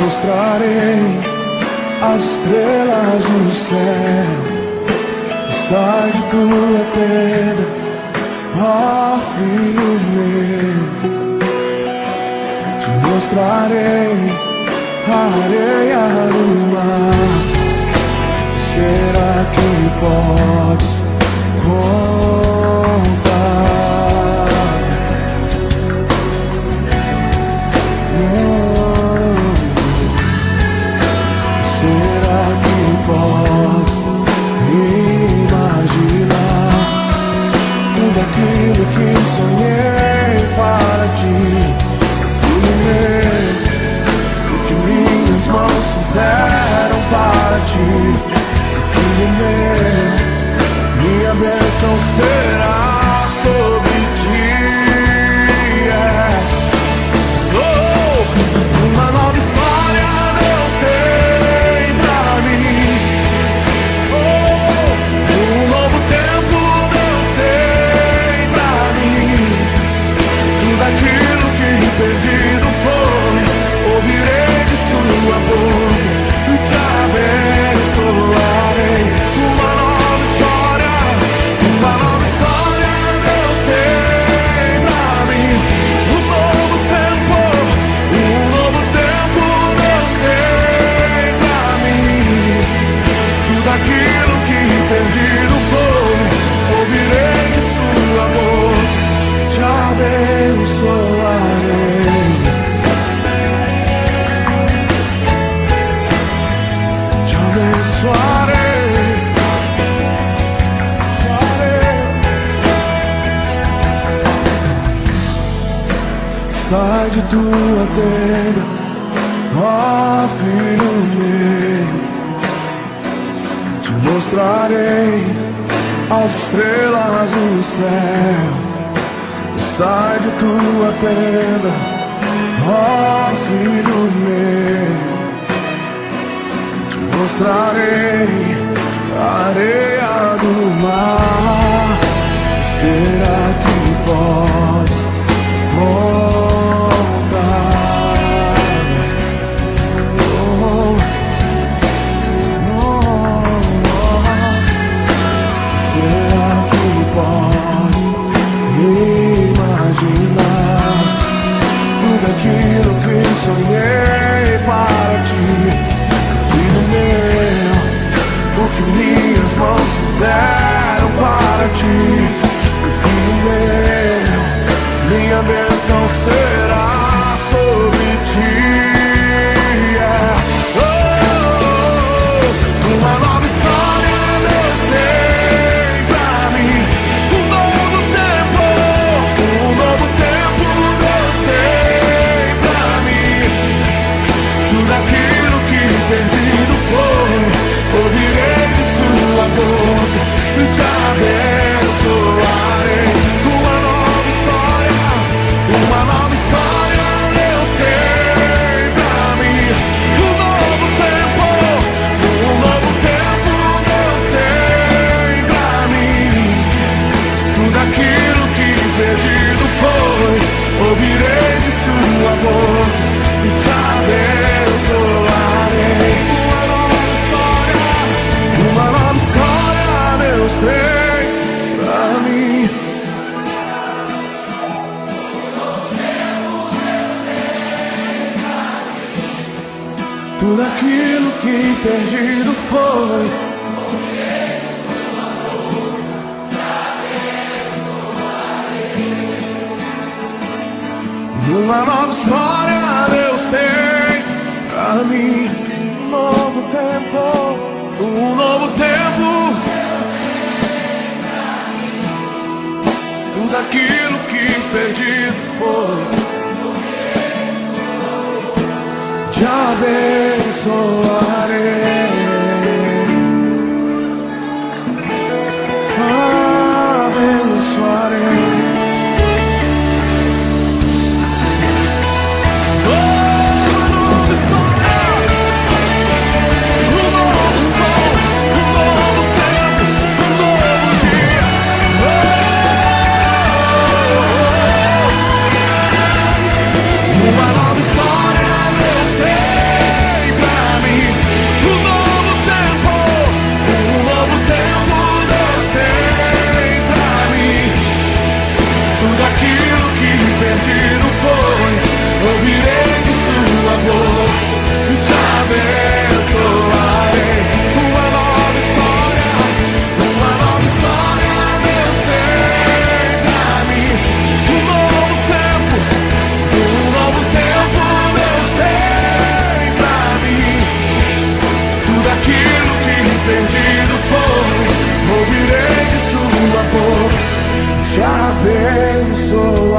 mostrarei as estrelas no céu. Sai de tua tenda, ó filho meu. Te mostrarei a areia do mar. Será que podes contar? Será que podes imaginar tudo aquilo que sonhei para ti, filho meu? O que minhas mãos fizeram para ti, filho meu, minha bênção será sobre ti. Uma nova história Deus tem pra mim. Um novo tempo Deus tem pra mim. Tudo aquilo que perdido foi, ouvirei de sua boca e te abençoarei. Uma nova história Deus tem pra mim. Um novo tempo Deus tem pra mim. Tudo aquilo que perdido foi, ouvirei de sua boca, te abençoarei. Te abençoarei. Sai de tua tenda, ó filho meu. Te mostrarei as estrelas no céu. Sai de tua tenda, ó filho meu. Te mostrarei a areia do mar. Será que podes contar? Será que podes imaginar tudo aquilo que sonhei para ti, filho meu? O que minhas mãos fizeram para ti, filho meu, minha bênção será sobre ti. Uma nova história Deus tem pra mim. Um novo tempo Deus tem pra mim. Tudo aquilo que perdido foi, ouvirei de sua boca e te abençoarei. Uma nova história Deus tem pra mim. Um novo tempo Deus tem pra mim. Tudo aquilo que perdido foi, ouvirei de sua boca e te abençoarei. Uma nova história Deus tem pra mim. Tudo aquilo que perdido foi, uma nova história Deus tem pra mim. Um novo tempo, tudo aquilo que perdido foi, te abençoarei. Abençoarei. Uma nova história Deus tem. abençoarei.